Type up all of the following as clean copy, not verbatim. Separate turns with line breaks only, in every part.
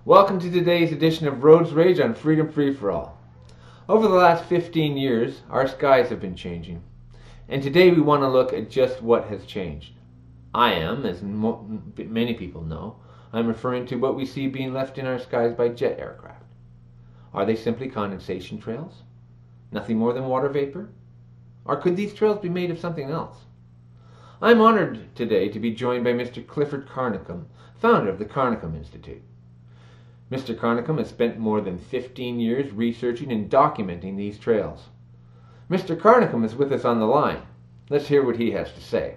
Welcome to today's edition of Rhodes Rage on Freedom Free for All. Over the last 15 years, our skies have been changing. And today we want to look at just what has changed. I am, as many people know, I'm referring to what we see being left in our skies by jet aircraft. Are they simply condensation trails? Nothing more than water vapor? Or could these trails be made of something else? I'm honored today to be joined by Mr. Clifford Carnicom, founder of the Carnicom Institute. Mr. Carnicom has spent more than 15 years researching and documenting these trails. Mr. Carnicom is with us on the line. Let's hear what he has to say.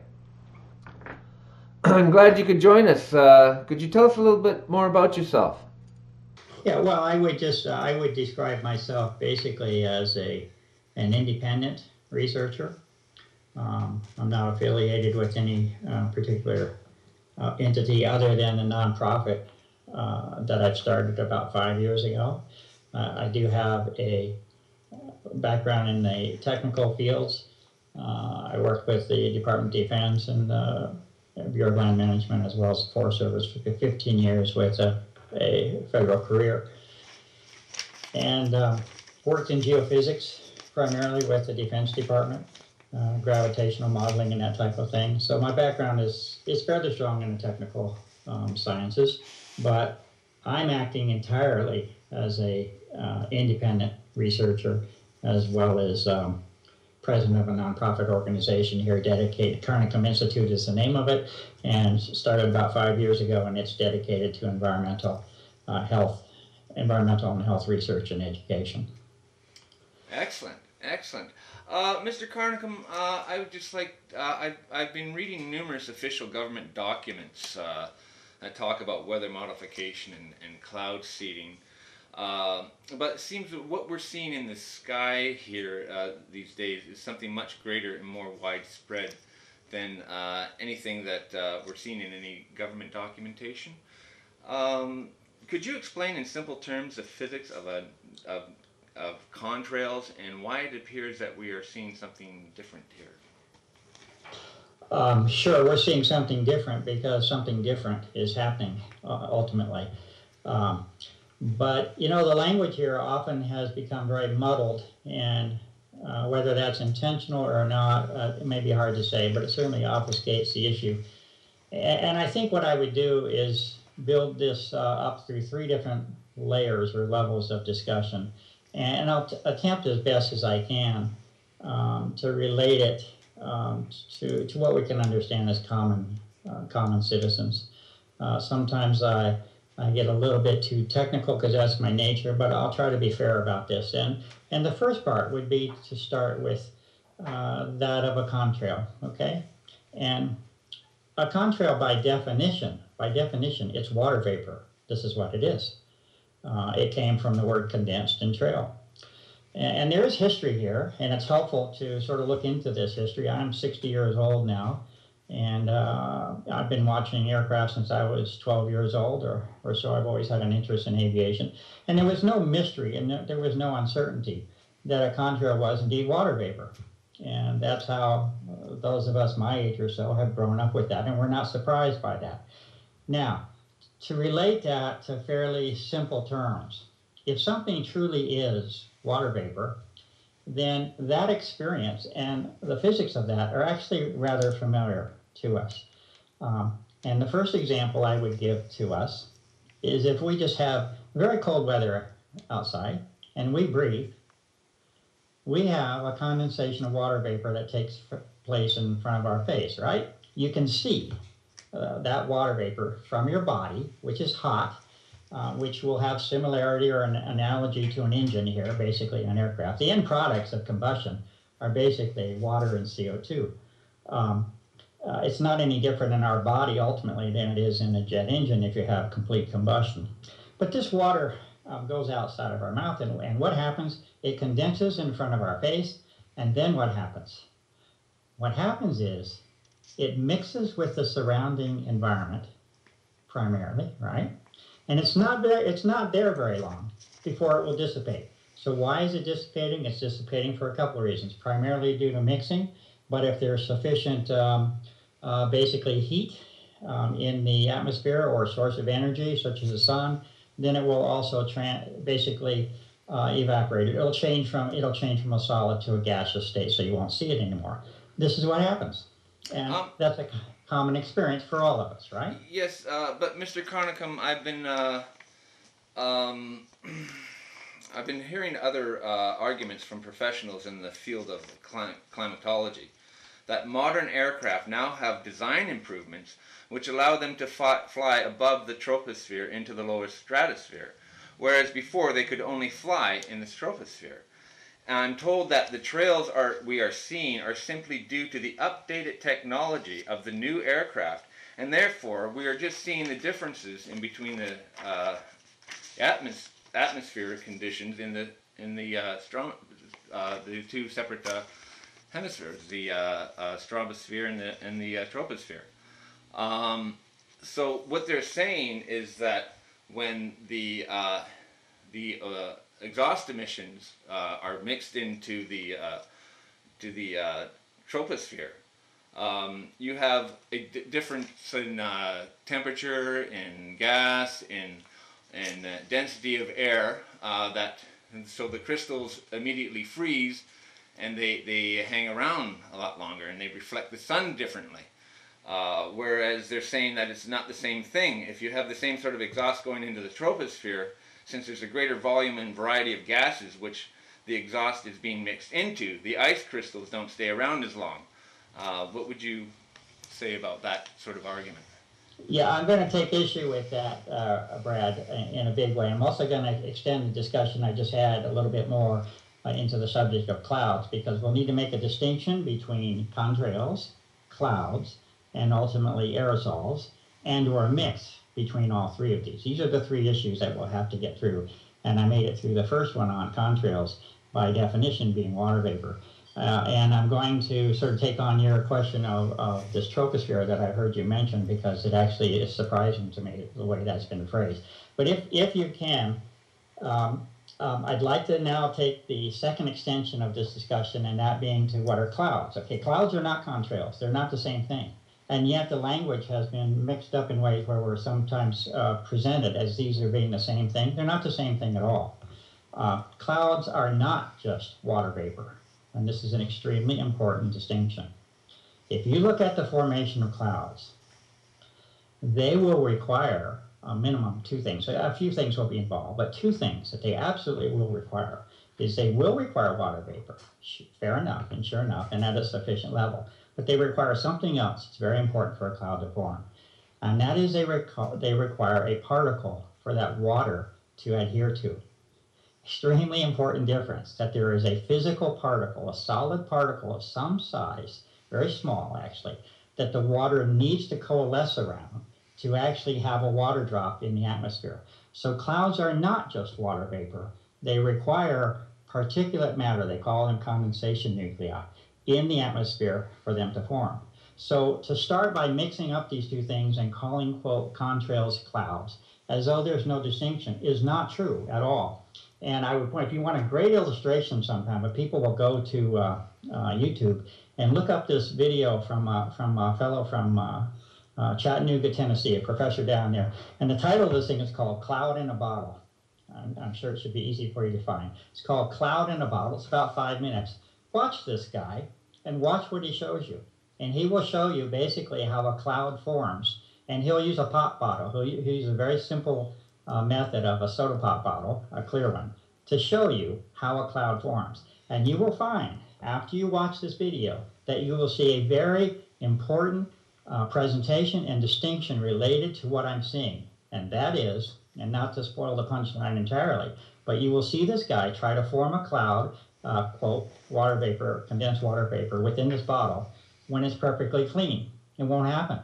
I'm glad you could join us. Could you tell us a little bit more about yourself?
Yeah, well, I would describe myself basically as an independent researcher. I'm not affiliated with any particular entity other than a nonprofit that I've started about 5 years ago. I do have a background in the technical fields. I worked with the Department of Defense and the Bureau of Land Management as well as the Forest Service for 15 years with a federal career. And worked in geophysics primarily with the Defense Department, gravitational modeling and that type of thing. So my background is fairly strong in the technical sciences. But I'm acting entirely as a independent researcher, as well as president of a nonprofit organization here dedicated. Carnicom Institute is the name of it, and started about 5 years ago, and it's dedicated to environmental and health research and education.
Excellent, excellent. Mr. Carnicom, I would just like, I've been reading numerous official government documents that talk about weather modification and cloud seeding. But it seems that what we're seeing in the sky here these days is something much greater and more widespread than anything that we're seeing in any government documentation. Could you explain in simple terms the physics of contrails and why it appears that we are seeing something different here?
Sure, we're seeing something different because something different is happening ultimately. But, you know, the language here often has become very muddled, and whether that's intentional or not, it may be hard to say, but it certainly obfuscates the issue. And I think what I would do is build this up through three different layers or levels of discussion. And I'll attempt as best as I can to relate it to what we can understand as common citizens. Sometimes I get a little bit too technical because that's my nature, but I'll try to be fair about this. And the first part would be to start with that of a contrail, okay? And a contrail by definition, it's water vapor. This is what it is. It came from the word condensed and trail. And there is history here, and it's helpful to sort of look into this history. I'm 60 years old now, and I've been watching aircraft since I was 12 years old or so. I've always had an interest in aviation. And there was no mystery, and there was no uncertainty that a contrail was indeed water vapor. And that's how those of us my age or so have grown up with that, and we're not surprised by that. Now, to relate that to fairly simple terms, if something truly is water vapor, then that experience and the physics of that are actually rather familiar to us. And the first example I would give to us is if we just have very cold weather outside and we breathe, we have a condensation of water vapor that takes place in front of our face, right? You can see that water vapor from your body, which is hot, which will have similarity or an analogy to an engine here, basically an aircraft. The end products of combustion are basically water and CO2. It's not any different in our body ultimately than it is in a jet engine if you have complete combustion. But this water goes outside of our mouth, and what happens? It condenses in front of our face, and then what happens? What happens is it mixes with the surrounding environment primarily, right? And it's not there very long before it will dissipate. So why is it dissipating? It's dissipating for a couple of reasons, primarily due to mixing, but if there's sufficient basically heat in the atmosphere or source of energy, such as the sun, then it will also basically evaporate. It'll change from a solid to a gaseous state, so you won't see it anymore. This is what happens, and that's a common experience for all of us, right?
Yes, but Mr. Carnicom, I've been hearing other arguments from professionals in the field of climatology that modern aircraft now have design improvements which allow them to fly above the troposphere into the lower stratosphere, whereas before they could only fly in the troposphere. And I'm told that the trails we are seeing are simply due to the updated technology of the new aircraft, and therefore we are just seeing the differences in between the atmospheric conditions in the two separate hemispheres, the strobosphere and the troposphere. So what they're saying is that when the exhaust emissions are mixed into the troposphere, you have a difference in temperature, in gas, in density of air, so the crystals immediately freeze, and they hang around a lot longer, and they reflect the sun differently. Whereas they're saying that it's not the same thing. If you have the same sort of exhaust going into the troposphere, since there's a greater volume and variety of gases which the exhaust is being mixed into, the ice crystals don't stay around as long. What would you say about that sort of argument?
Yeah, I'm going to take issue with that, Brad, in a big way. I'm also going to extend the discussion I just had a little bit more into the subject of clouds, because we'll need to make a distinction between contrails, clouds, and ultimately aerosols, and or a mix between all three of these. These are the three issues that we'll have to get through. And I made it through the first one on contrails, by definition being water vapor. And I'm going to sort of take on your question of this troposphere that I heard you mention, because it actually is surprising to me the way that's been phrased. But if you can, I'd like to now take the second extension of this discussion, and that being to what are clouds. Okay, clouds are not contrails. They're not the same thing. And yet the language has been mixed up in ways where we're sometimes presented as these are being the same thing. They're not the same thing at all. Clouds are not just water vapor. And this is an extremely important distinction. If you look at the formation of clouds, they will require a minimum two things. So a few things will be involved, but two things that they absolutely will require is they will require water vapor, fair enough and sure enough, and at a sufficient level. But they require something else. It's very important for a cloud to form. And that is they require a particle for that water to adhere to. Extremely important difference, that there is a physical particle, a solid particle of some size, very small actually, that the water needs to coalesce around to actually have a water drop in the atmosphere. So clouds are not just water vapor. They require particulate matter, they call them condensation nuclei, in the atmosphere for them to form. So to start by mixing up these two things and calling, quote, contrails clouds, as though there's no distinction, is not true at all. And I would point, if you want a great illustration sometime, but people will go to YouTube and look up this video from a fellow from Chattanooga, Tennessee, a professor down there. And the title of this thing is called Cloud in a Bottle. I'm sure it should be easy for you to find. It's called Cloud in a Bottle. It's about 5 minutes. Watch this guy and watch what he shows you. And he will show you basically how a cloud forms. And he'll use a pop bottle. He'll use a very simple method of a soda pop bottle, a clear one, to show you how a cloud forms. And you will find, after you watch this video, that you will see a very important presentation and distinction related to what I'm seeing. And that is, and not to spoil the punchline entirely, but you will see this guy try to form a cloud, quote, water vapor, condensed water vapor within this bottle when it's perfectly clean. It won't happen.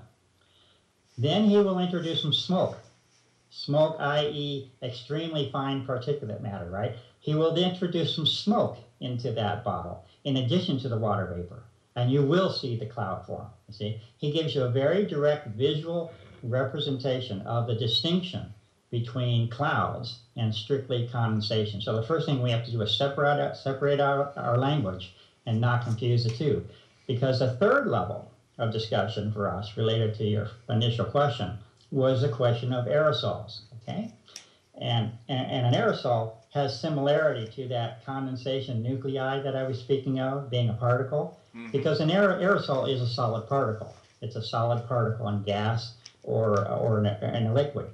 Then he will introduce some smoke. Smoke, i.e. extremely fine particulate matter, right? He will then introduce some smoke into that bottle in addition to the water vapor. And you will see the cloud form, you see? He gives you a very direct visual representation of the distinction between clouds and strictly condensation. So the first thing we have to do is separate out our language and not confuse the two. Because the third level of discussion for us related to your initial question was the question of aerosols, okay? And an aerosol has similarity to that condensation nuclei that I was speaking of, being a particle, because an aerosol is a solid particle. It's a solid particle in gas or in a liquid.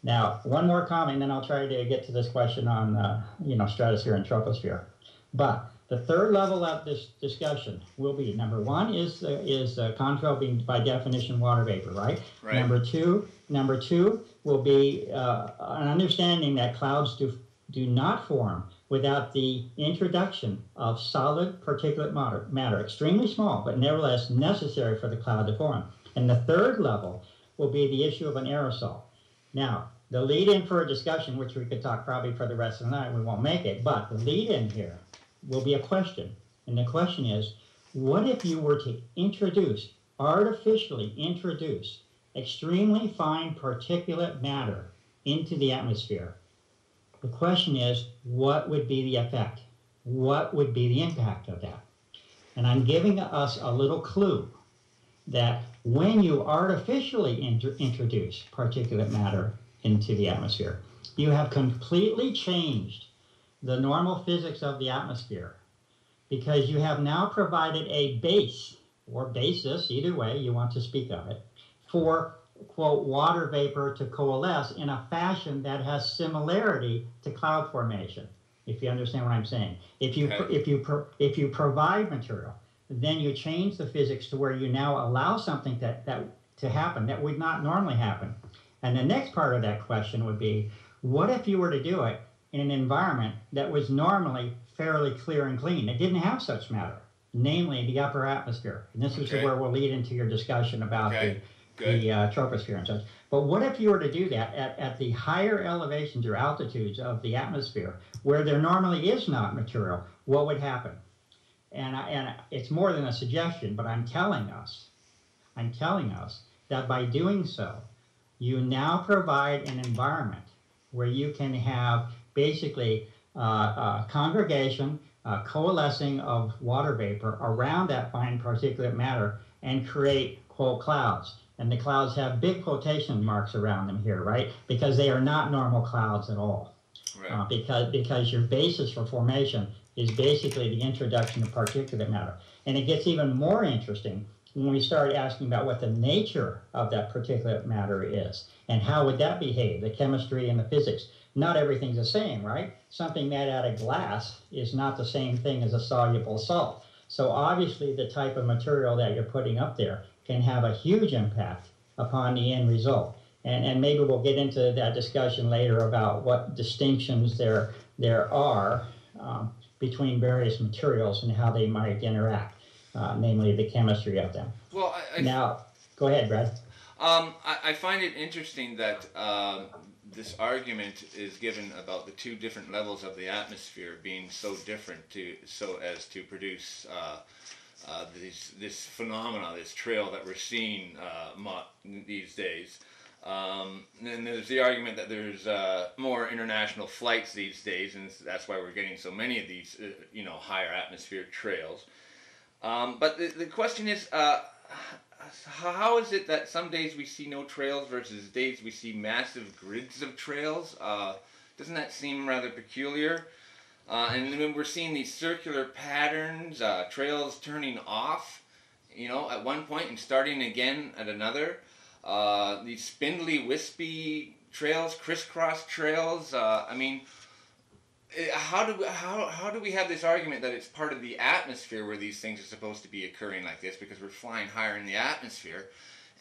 Now, one more comment, then I'll try to get to this question on stratosphere and troposphere. But the third level of this discussion will be, number one is contrail being by definition water vapor, right?
Right.
Number two will be an understanding that clouds do not form without the introduction of solid particulate matter, extremely small, but nevertheless necessary for the cloud to form. And the third level will be the issue of an aerosol. Now, the lead-in for a discussion, which we could talk probably for the rest of the night, we won't make it, but the lead-in here will be a question. And the question is, what if you were to artificially introduce extremely fine particulate matter into the atmosphere? The question is, what would be the effect? What would be the impact of that? And I'm giving us a little clue that when you artificially introduce particulate matter into the atmosphere, you have completely changed the normal physics of the atmosphere, because you have now provided a base, or basis, either way you want to speak of it, for, quote, water vapor to coalesce in a fashion that has similarity to cloud formation, if you understand what I'm saying. If you provide material, then you change the physics to where you now allow something that to happen that would not normally happen. And the next part of that question would be, what if you were to do it in an environment that was normally fairly clear and clean? It didn't have such matter, namely the upper atmosphere. And this is where we'll lead into your discussion about the troposphere and such. But what if you were to do that at the higher elevations or altitudes of the atmosphere, where there normally is not material? What would happen? And it's more than a suggestion, but I'm telling us that by doing so, you now provide an environment where you can have basically congregation, coalescing of water vapor around that fine particulate matter and create, quote, clouds. And the clouds have big quotation marks around them here, right? Because they are not normal clouds at all. Right. Because your basis for formation is basically the introduction of particulate matter. And it gets even more interesting when we start asking about what the nature of that particulate matter is and how would that behave, the chemistry and the physics. Not everything's the same, right? Something made out of glass is not the same thing as a soluble salt. So obviously the type of material that you're putting up there can have a huge impact upon the end result. And maybe we'll get into that discussion later about what distinctions there are between various materials and how they might interact, namely the chemistry of them.
Well,
now, go ahead, Brad.
I find it interesting that this argument is given about the two different levels of the atmosphere being so different so as to produce this phenomena, this trail that we're seeing these days. And there's the argument that there's more international flights these days, and that's why we're getting so many of these, higher atmospheric trails. But the question is, how is it that some days we see no trails versus days we see massive grids of trails? Doesn't that seem rather peculiar? And when we're seeing these circular patterns, trails turning off, at one point and starting again at another, these spindly, wispy trails, crisscross trails. How do we have this argument that it's part of the atmosphere where these things are supposed to be occurring like this because we're flying higher in the atmosphere,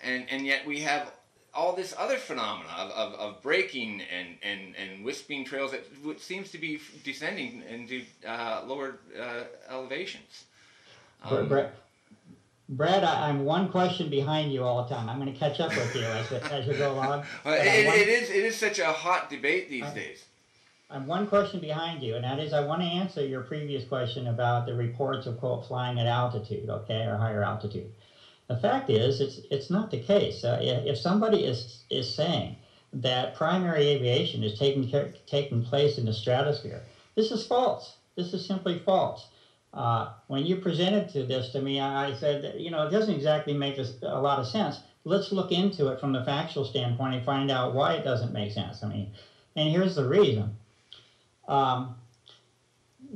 and yet we have all this other phenomena of breaking and wisping trails that seems to be descending into lower elevations.
Brad, I'm one question behind you all the time. I'm going to catch up with you as we go along.
It is such a hot debate these days.
I'm one question behind you, and that is I want to answer your previous question about the reports of, quote, flying at altitude, okay, or higher altitude. The fact is, it's not the case. If somebody is saying that primary aviation is taking place in the stratosphere, this is false. This is simply false. When you presented this to me, I said, it doesn't exactly make a lot of sense. Let's look into it from the factual standpoint and find out why it doesn't make sense. And here's the reason. The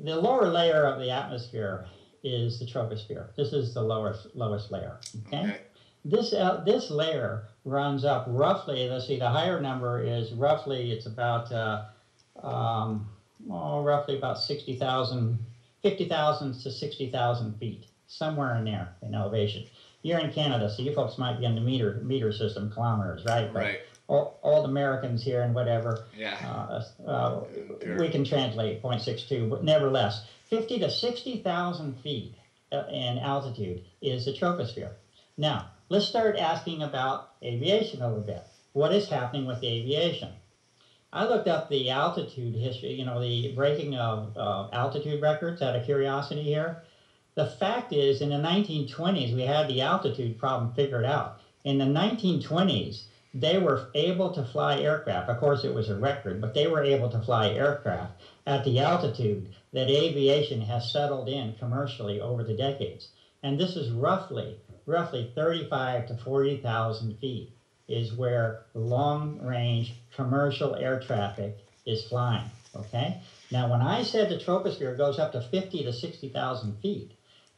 lower layer of the atmosphere is the troposphere. This is the lowest layer. Okay? This layer runs up roughly, let's see, the higher number is roughly, it's about, roughly about 60,000, 50,000 to 60,000 feet, somewhere in there in elevation. You're in Canada, so you folks might be in the meter system, kilometers, right?
Right.
Old Americans here and whatever, we can translate 0.62, but nevertheless, 50 to 60,000 feet in altitude is the troposphere. Now, let's start asking about aviation a little bit. What is happening with aviation? I looked up the altitude history, you know, the breaking of altitude records out of curiosity here. The fact is, in the 1920s, we had the altitude problem figured out. In the 1920s, they were able to fly aircraft. Of course, it was a record, but they were able to fly aircraft at the altitude that aviation has settled in commercially over the decades. And this is roughly 35 to 40,000 feet is where long-range commercial air traffic is flying, okay? Now, when I said the troposphere goes up to 50 to 60,000 feet,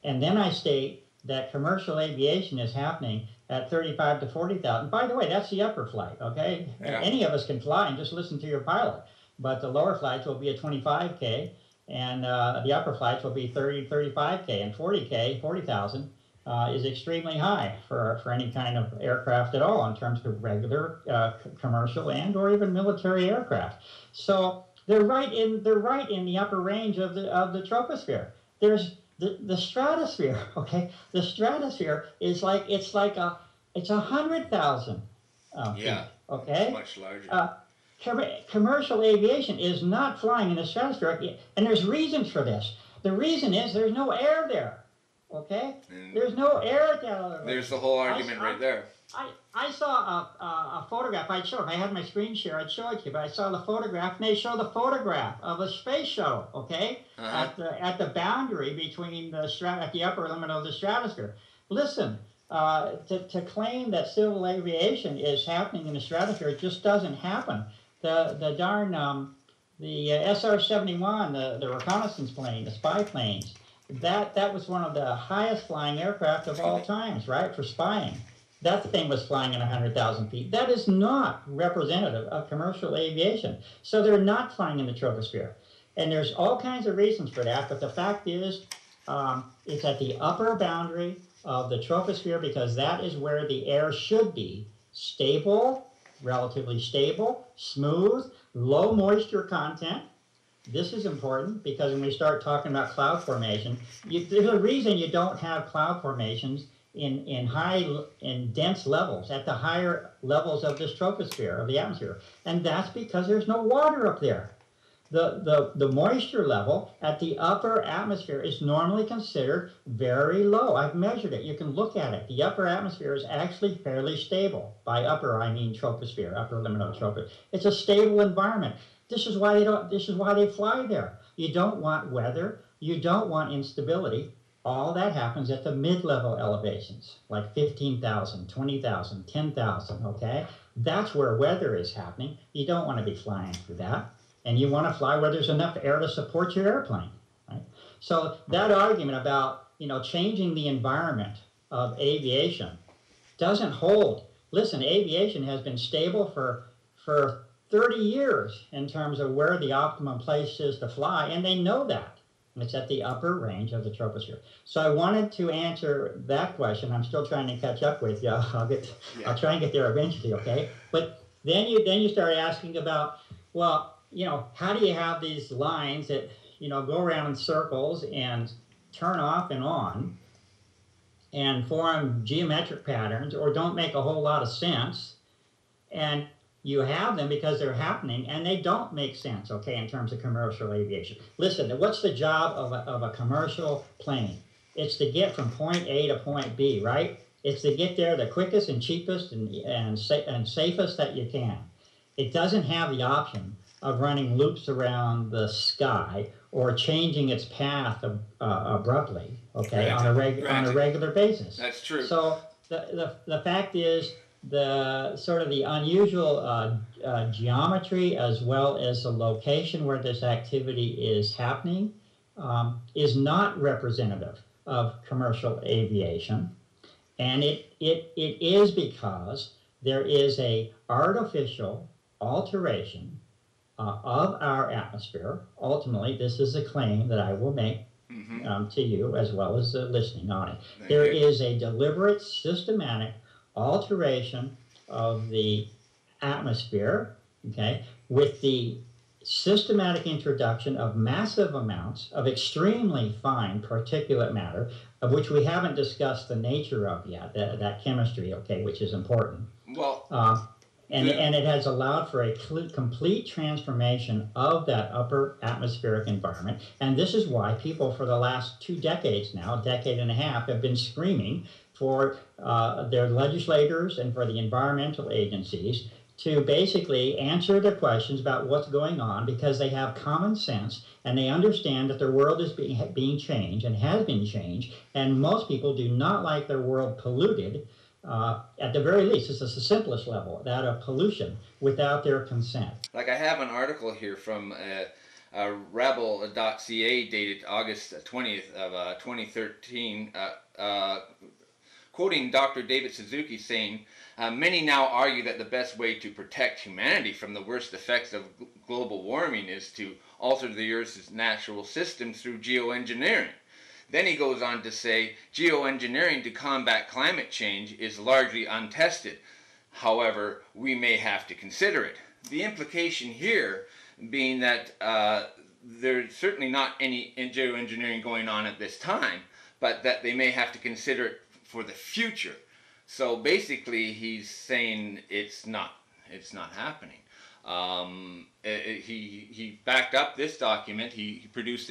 and then I state that commercial aviation is happening at 35 to 40,000. By the way, that's the upper flight, okay?
Yeah.
Any of us can fly and just listen to your pilot. But the lower flights will be at 25K, and the upper flights will be 30, 35K, and 40K, 40,000, is extremely high for any kind of aircraft at all in terms of regular commercial and or even military aircraft. So they're right in the upper range of the troposphere. There's the stratosphere, okay? The stratosphere is like, it's 100,000 feet, okay?
It's much larger.
Commercial aviation is not flying in the stratosphere, and there's reasons for this. The reason is there's no air there, okay? There's no air there.
There's the whole argument right there.
I saw a photograph. I'd show, if I had my screen share, I'd show it to you, but I saw the photograph, and they show the photograph of a space shuttle, okay, at the boundary between at the upper limit of the stratosphere. Listen, to claim that civil aviation is happening in the stratosphere, it just doesn't happen. The darn, the SR-71, the reconnaissance plane, the spy planes, that was one of the highest flying aircraft of all times, right, for spying. That thing was flying at 100,000 feet. That is not representative of commercial aviation. So they're not flying in the troposphere. And there's all kinds of reasons for that, but the fact is it's at the upper boundary of the troposphere because that is where the air should be stable, relatively stable, smooth, low moisture content. This is important because when we start talking about cloud formation, there's a reason you don't have cloud formations in dense levels, at the higher levels of this troposphere, of the atmosphere. And that's because there's no water up there. The moisture level at the upper atmosphere is normally considered very low. I've measured it. You can look at it. The upper atmosphere is actually fairly stable. By upper, I mean troposphere, upper limit of the troposphere. It's a stable environment. This is why they fly there. You don't want weather. You don't want instability. All that happens at the mid-level elevations, like 15,000, 20,000, 10,000, okay? That's where weather is happening. You don't want to be flying through that. And you want to fly where there's enough air to support your airplane, right? So that argument about, changing the environment of aviation doesn't hold. Listen, aviation has been stable for 30 years in terms of where the optimum place is to fly, and they know that. It's at the upper range of the troposphere. So I wanted to answer that question. I'm still trying to catch up with you. I'll try and get there eventually, okay? But then you start asking about, well, how do you have these lines that, go around in circles and turn off and on and form geometric patterns or don't make a whole lot of sense? And you have them because they're happening, and they don't make sense, okay, in terms of commercial aviation. Listen, what's the job of a commercial plane? It's to get from point A to point B, right? It's to get there the quickest and cheapest and safest that you can. It doesn't have the option of running loops around the sky or changing its path abruptly, okay, on a regular basis.
That's true.
So the fact is, the sort of the unusual geometry as well as the location where this activity is happening is not representative of commercial aviation. And it is because there is a artificial alteration of our atmosphere. Ultimately, this is a claim that I will make to you as well as the listening audience. There is a deliberate, systematic alteration of the atmosphere, okay, with the systematic introduction of massive amounts of extremely fine particulate matter, of which we haven't discussed the nature of yet, that chemistry, okay, which is important.
Well,
and it has allowed for a complete transformation of that upper atmospheric environment. And this is why people for the last 2 decades now, a decade and a half, have been screaming for their legislators and for the environmental agencies to basically answer their questions about what's going on, because they have common sense and they understand that their world is being changed and has been changed, and most people do not like their world polluted. At the very least, this is the simplest level, that of pollution, without their consent.
Like I have an article here from rebel.ca dated August 20th of 2013, quoting Dr. David Suzuki saying, many now argue that the best way to protect humanity from the worst effects of global warming is to alter the Earth's natural systems through geoengineering. Then he goes on to say, geoengineering to combat climate change is largely untested. However, we may have to consider it. The implication here being that there's certainly not any geoengineering going on at this time, but that they may have to consider it for the future. So basically, he's saying it's not happening. He backed up this document. He produced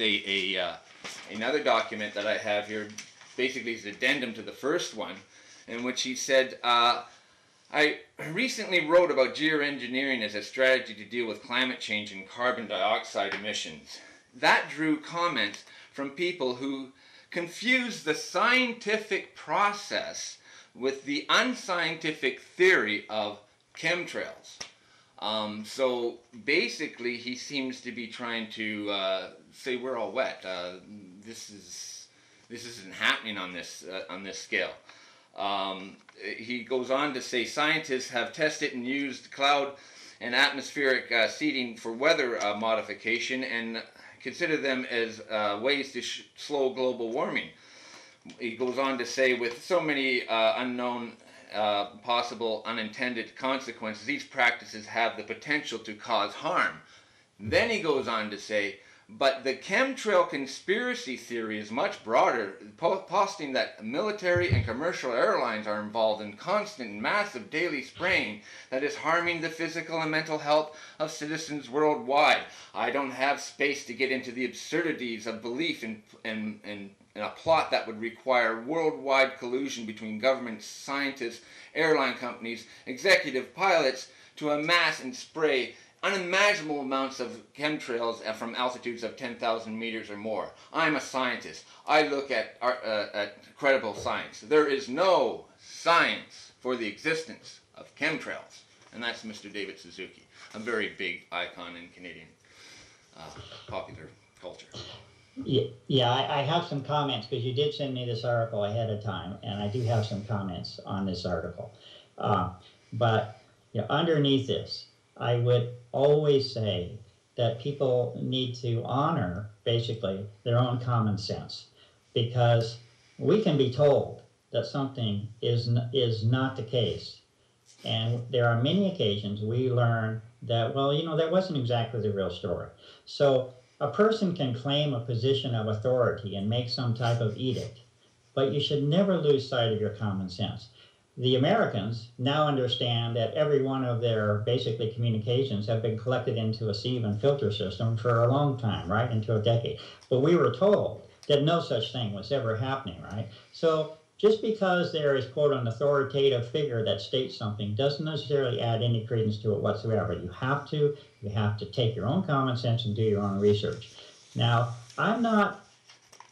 another document that I have here. Basically, it's an addendum to the first one, in which he said, I recently wrote about geoengineering as a strategy to deal with climate change and carbon dioxide emissions. That drew comments from people who confuse the scientific process with the unscientific theory of chemtrails. So basically, he seems to be trying to say we're all wet. This isn't happening on this scale. He goes on to say scientists have tested and used cloud and atmospheric seeding for weather modification and consider them as ways to slow global warming. He goes on to say, with so many unknown possible unintended consequences, these practices have the potential to cause harm. Then he goes on to say, but the chemtrail conspiracy theory is much broader, posting that military and commercial airlines are involved in constant and massive daily spraying that is harming the physical and mental health of citizens worldwide. I don't have space to get into the absurdities of belief in a plot that would require worldwide collusion between governments, scientists, airline companies, executive pilots to amass and spray unimaginable amounts of chemtrails from altitudes of 10,000 meters or more. I'm a scientist. I look at credible science. There is no science for the existence of chemtrails. And that's Mr. David Suzuki, a very big icon in Canadian popular culture.
Yeah, I have some comments, because you did send me this article ahead of time, and I do have some comments on this article. But underneath this, I would always say that people need to honor, basically, their own common sense, because we can be told that something is not the case. And there are many occasions we learn that, well, that wasn't exactly the real story. So a person can claim a position of authority and make some type of edict, but you should never lose sight of your common sense. The Americans now understand that every one of their basically communications have been collected into a sieve and filter system for a long time, right, into a decade. But we were told that no such thing was ever happening, right? So just because there is, quote, an authoritative figure that states something doesn't necessarily add any credence to it whatsoever. You have to take your own common sense and do your own research. Now, I'm not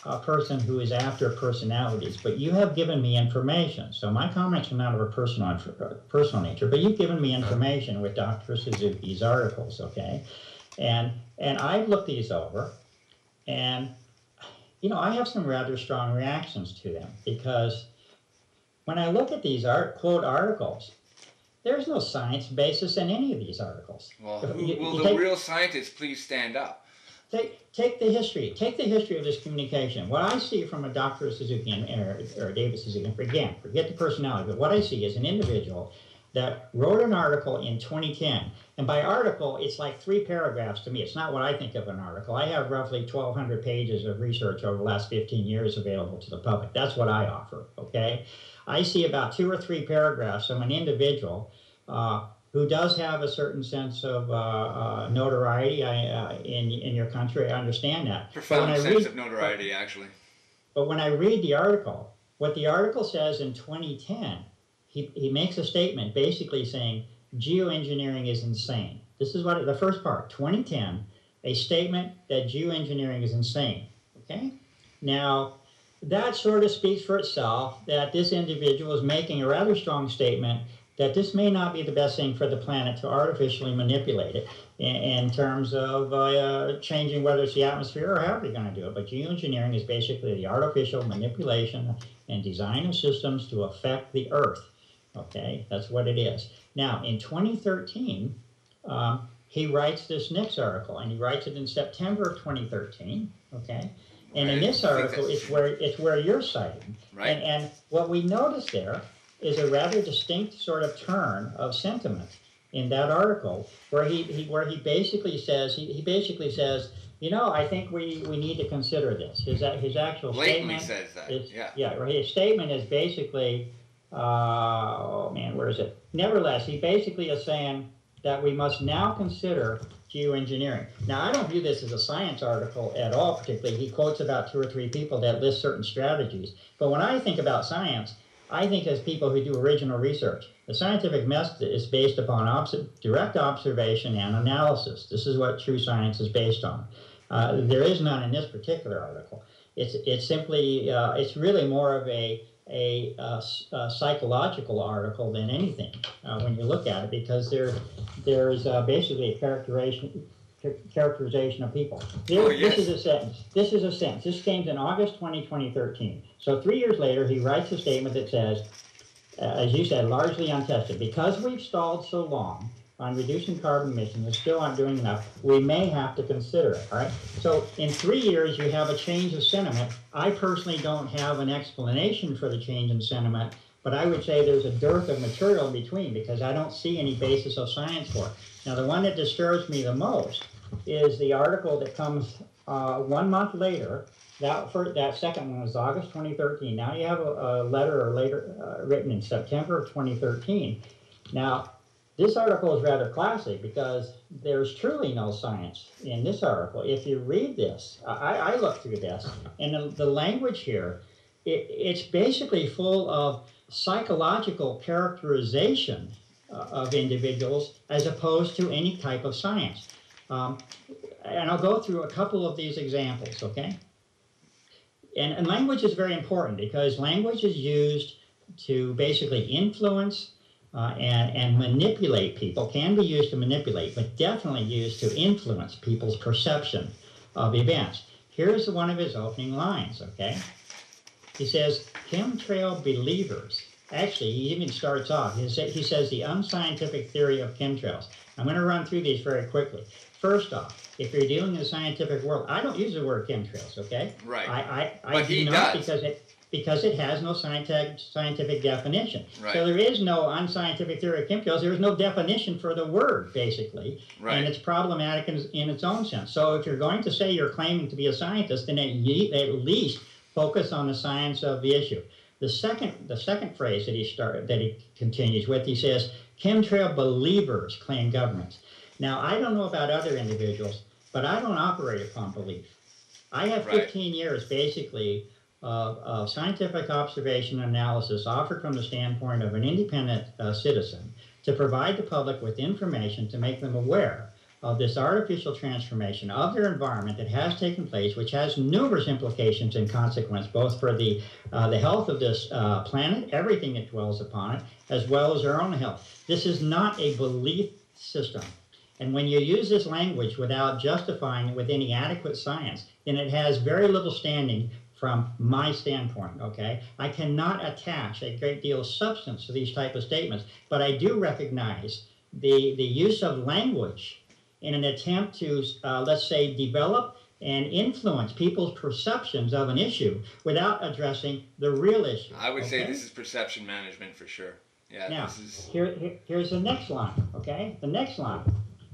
a person who is after personalities, but you have given me information. So my comments are not of a personal nature, but you've given me information with Dr. Suzuki's articles, okay? And I've looked these over, and you know, I have some rather strong reactions to them, because when I look at these quote articles, there's no science basis in any of these articles.
Well, will the real scientists please stand up?
Take the history. Take the history of this communication. What I see from a Dr. Suzuki or David Suzuki, again, forget the personality, but what I see is an individual that wrote an article in 2010. And by article, it's like 3 paragraphs to me. It's not what I think of an article. I have roughly 1,200 pages of research over the last 15 years available to the public. That's what I offer, okay? I see about 2 or 3 paragraphs from an individual who does have a certain sense of notoriety in your country. I understand that.
Profound sense of notoriety, actually.
But when I read the article, what the article says in 2010, he makes a statement basically saying geoengineering is insane. This is what the first part, 2010, a statement that geoengineering is insane. Okay? Now, that sort of speaks for itself, that this individual is making a rather strong statement that this may not be the best thing for the planet to artificially manipulate it in terms of changing whether it's the atmosphere or however you're going to do it. But geoengineering is basically the artificial manipulation and design of systems to affect the Earth. Okay, that's what it is. Now, in 2013, he writes this next article, and he writes it in September of 2013. Okay, and in this article, it's where you're citing.
Right.
And what we notice there is a rather distinct sort of turn of sentiment in that article, where he basically says you know, I think we need to consider this. His actual
blatantly
statement
says that.
is,
yeah.
His statement is basically, oh man, where is it? Nevertheless, he basically is saying that we must now consider geoengineering. Now, I don't view this as a science article at all, particularly. He quotes about 2 or 3 people that list certain strategies. But when I think about science, I think as people who do original research. The scientific method is based upon direct observation and analysis. This is what true science is based on. There is none in this particular article. It's simply, it's really more of a psychological article than anything when you look at it, because there's basically a characterization of people. This is a sentence. This came in August 2013. So 3 years later, he writes a statement that says, as you said, largely untested. Because we've stalled so long on reducing carbon emissions and still aren't doing enough, we may have to consider it, all right? So in 3 years, you have a change of sentiment. I personally don't have an explanation for the change in sentiment, but I would say there's a dearth of material in between, because I don't see any basis of science for it. Now, the one that disturbs me the most is the article that comes 1 month later. That second one was August 2013. Now you have a letter written in September of 2013. Now, this article is rather classic because there's truly no science in this article. If you read this, I looked through this, and the language here, it's basically full of psychological characterization of individuals as opposed to any type of science. And I'll go through a couple of these examples, okay? And language is very important, because language is used to basically influence and manipulate people. Can be used to manipulate, but definitely used to influence people's perception of events. Here's one of his opening lines, okay? He says, chemtrail believers. Actually, he even starts off, he says the unscientific theory of chemtrails. I'm going to run through these very quickly. First off, if you're dealing in the scientific world, I don't use the word chemtrails, okay?
Right.
I do not, because it has no scientific definition.
Right.
So there is no unscientific theory of chemtrails. There is no definition for the word, basically.
Right.
And it's problematic in its own sense. So if you're going to say you're claiming to be a scientist, then at least focus on the science of the issue. The second phrase that he continues with, he says, chemtrail believers claim governments. Now, I don't know about other individuals, but I don't operate upon belief. I have 15 years, basically, of scientific observation and analysis offered from the standpoint of an independent citizen to provide the public with information to make them aware of this artificial transformation of their environment that has taken place, which has numerous implications and consequence, both for the health of this planet, everything that dwells upon it, as well as our own health. This is not a belief system. And when you use this language without justifying it with any adequate science, then it has very little standing from my standpoint, okay? I cannot attach a great deal of substance to these type of statements, but I do recognize the use of language in an attempt to, let's say, develop and influence people's perceptions of an issue without addressing the real issue.
I would say this is perception management for sure. Yeah.
Now,
this is...
here's the next line, okay? The next line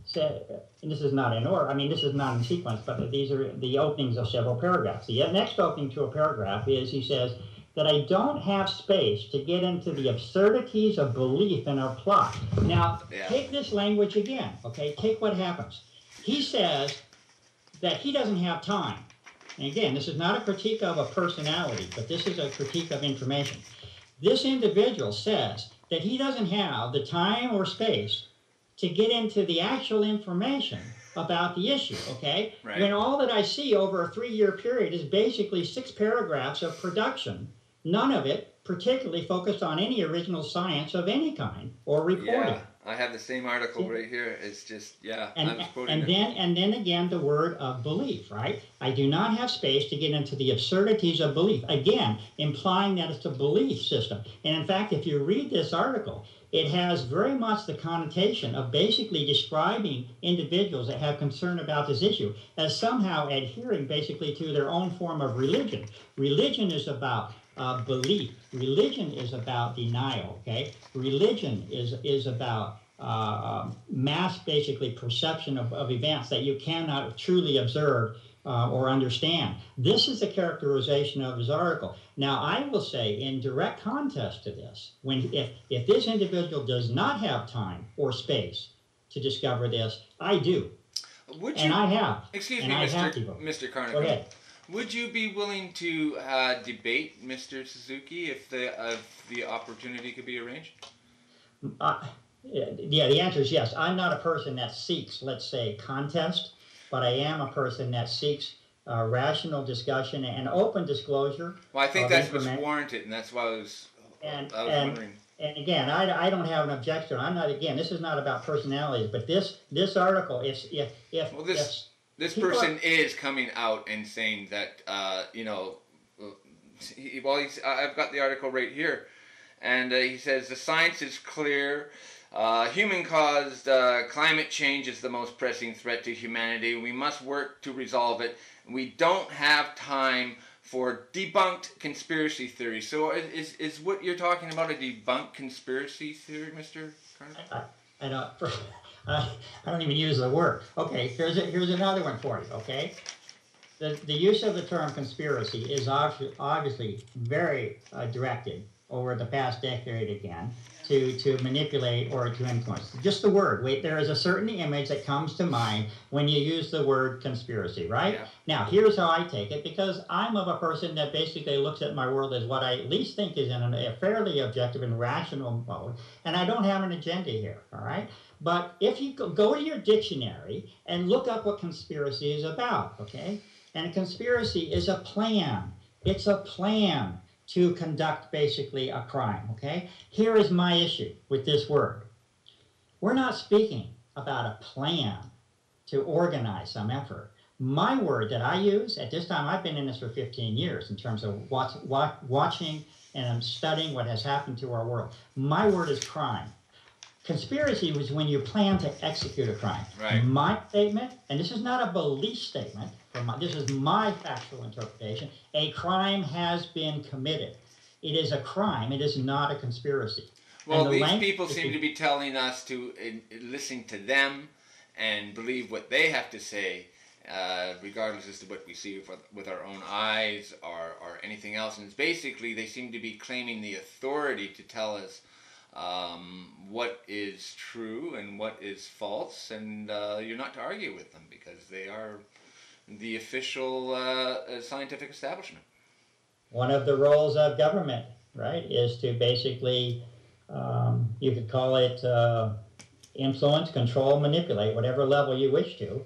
says, and this is not in order, I mean, this is not in sequence, but these are the openings of several paragraphs. The next opening to a paragraph is, he says, that I don't have space to get into the absurdities of belief in our plot. Now, take this language again, okay? Take what happens. He says that he doesn't have time. And again, this is not a critique of a personality, but this is a critique of information. This individual says that he doesn't have the time or space to get into the actual information about the issue, okay?
Right.
When all that I see over a 3-year period is basically 6 paragraphs of production, none of it particularly focused on any original science of any kind or reporting.
Yeah, I have the same article right here. It's just, yeah, I was quoting
and then again the word of belief, right? I do not have space to get into the absurdities of belief. Again, implying that it's a belief system. And in fact, if you read this article, it has very much the connotation of basically describing individuals that have concern about this issue as somehow adhering basically to their own form of religion. Religion is about belief. Religion is about denial, okay? Religion is about mass, basically, perception of events that you cannot truly observe or understand. This is the characterization of his article. Now, I will say, in direct contest to this, if this individual does not have time or space to discover this, I do.
Would you,
and I have.
Excuse
and
me,
I
Mr. Carnicom.
Go ahead.
Would you be willing to debate Mr. Suzuki if the opportunity could be arranged?
Yeah, the answer is yes. I'm not a person that seeks, let's say, contest, but I am a person that seeks rational discussion and open disclosure.
Well, I think that's what's warranted, and that's why I was wondering.
And again, I don't have an objection. I'm not, again, this is not about personalities, but this article,
this person is coming out and saying that, I've got the article right here, and he says the science is clear. Human-caused climate change is the most pressing threat to humanity. We must work to resolve it. We don't have time for debunked conspiracy theories. So is what you're talking about a debunked conspiracy theory, Mr. Carnicom?
I don't even use the word. Okay, here's another one for you, okay? The use of the term conspiracy is obviously very directed over the past decade again to manipulate or to influence. Just the word. Wait, there is a certain image that comes to mind when you use the word conspiracy, right?
Yeah.
Now, here's how I take it, because I'm of a person that basically looks at my world as what I at least think is in a fairly objective and rational mode, and I don't have an agenda here, all right? But if you go to your dictionary and look up what conspiracy is about, okay? And a conspiracy is a plan. It's a plan to conduct basically a crime, okay? Here is my issue with this word. We're not speaking about a plan to organize some effort. My word that I use, at this time, I've been in this for 15 years in terms of watching and studying what has happened to our world. My word is crime. Conspiracy was when you plan to execute a crime.
Right.
My statement, and this is not a belief statement, this is my factual interpretation, a crime has been committed. It is a crime, it is not a conspiracy.
Well, these people seem to be telling us to listen to them and believe what they have to say, regardless as to what we see with our own eyes or anything else. And it's basically, they seem to be claiming the authority to tell us what is true and what is false, and you're not to argue with them because they are the official scientific establishment.
One of the roles of government, right, is to basically, you could call it influence, control, manipulate, whatever level you wish to,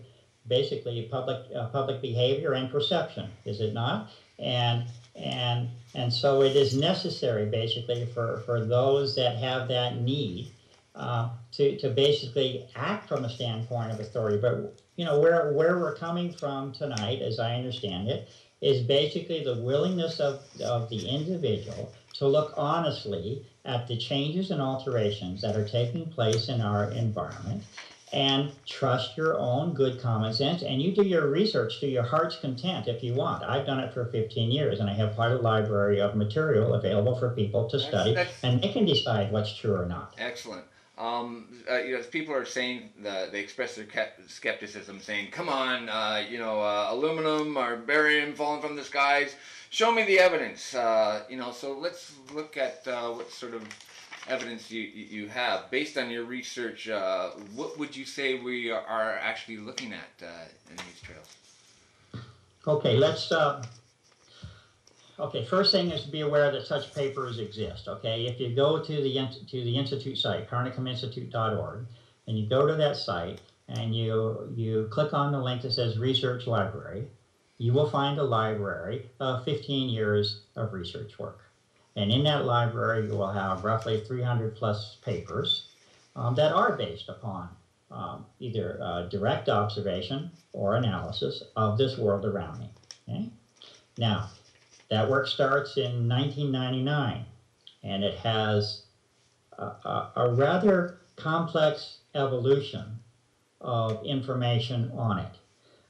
basically public behavior and perception, is it not? And so it is necessary, basically, for those that have that need to basically act from a standpoint of authority. But you know, where we're coming from tonight, as I understand it, is basically the willingness of the individual to look honestly at the changes and alterations that are taking place in our environment, and trust your own good common sense, and you do your research to your heart's content if you want. I've done it for 15 years, and I have quite a library of material available for people to study, and they can decide what's true or not.
Excellent. You know, people are saying they express their skepticism, saying, "Come on, you know, aluminum or barium falling from the skies. Show me the evidence." You know, so let's look at what sort of evidence you have based on your research. What would you say we are actually looking at in these trails?
Okay, let's. Okay, first thing is to be aware that such papers exist. Okay, if you go to the institute site, carnicominstitute.org, and you go to that site and you click on the link that says Research Library, you will find a library of 15 years of research work. And in that library, you will have roughly 300 plus papers that are based upon either direct observation or analysis of this world around me. Okay? Now, that work starts in 1999, and it has a rather complex evolution of information on it.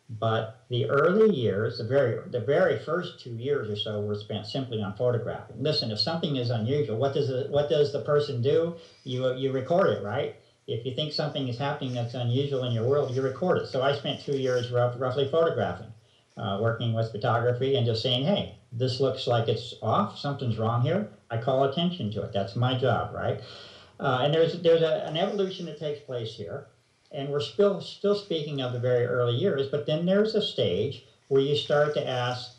But the early years, the very first 2 years or so, were spent simply on photographing. Listen, if something is unusual, what does the person do? You record it, right? If you think something is happening that's unusual in your world, you record it. So I spent 2 years roughly photographing, working with photography and just saying, hey, this looks like it's off, something's wrong here. I call attention to it. That's my job, right? And there's an evolution that takes place here. And we're still speaking of the very early years, but then there's a stage where you start to ask,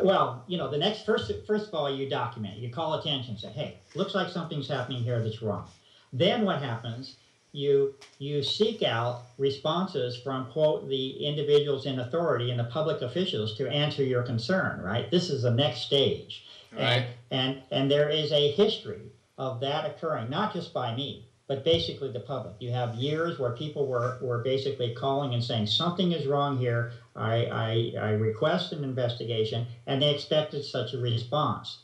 well, you know, the next, first of all, you document, you call attention, say, hey, looks like something's happening here that's wrong. Then what happens, you seek out responses from, quote, the individuals in authority and the public officials to answer your concern, right? This is the next stage.
Right.
And there is a history of that occurring, not just by me, but basically the public. You have years where people were basically calling and saying, something is wrong here, I request an investigation, and they expected such a response.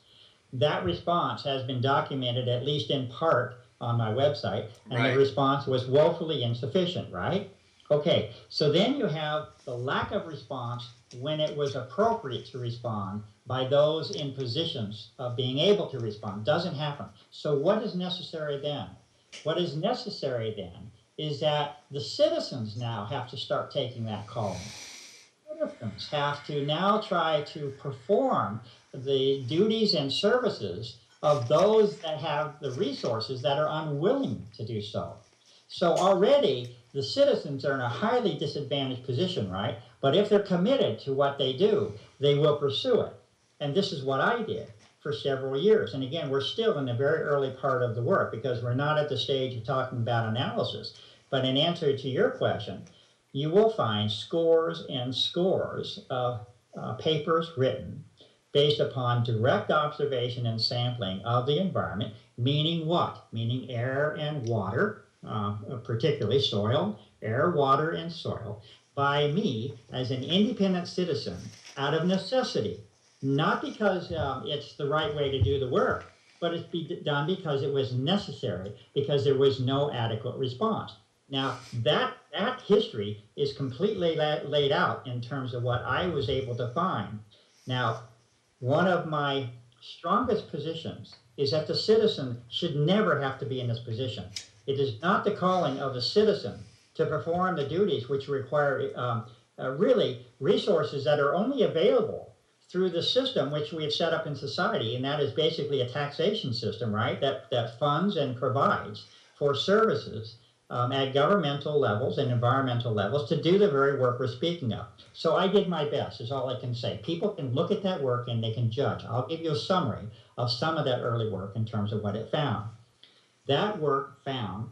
That response has been documented, at least in part, on my website, and
right.
The response was woefully insufficient, right? Okay, so then you have the lack of response when it was appropriate to respond by those in positions of being able to respond. Doesn't happen. So what is necessary then? What is necessary then is that the citizens now have to start taking that call. Citizens have to now try to perform the duties and services of those that have the resources that are unwilling to do so. So already the citizens are in a highly disadvantaged position, right? But if they're committed to what they do, they will pursue it. And this is what I did for several years. And again, we're still in the very early part of the work because we're not at the stage of talking about analysis. But in answer to your question, you will find scores and scores of papers written based upon direct observation and sampling of the environment, meaning what? Meaning air and water, particularly soil, air, water, and soil, by me as an independent citizen out of necessity. Not because it's the right way to do the work, but it's done because it was necessary, because there was no adequate response. Now, that history is completely laid out in terms of what I was able to find. Now, one of my strongest positions is that the citizen should never have to be in this position. It is not the calling of the citizen to perform the duties which require really resources that are only available through the system which we have set up in society, and that is basically a taxation system, right, that funds and provides for services at governmental levels and environmental levels to do the very work we're speaking of. So I did my best, is all I can say. People can look at that work and they can judge. I'll give you a summary of some of that early work in terms of what it found. That work found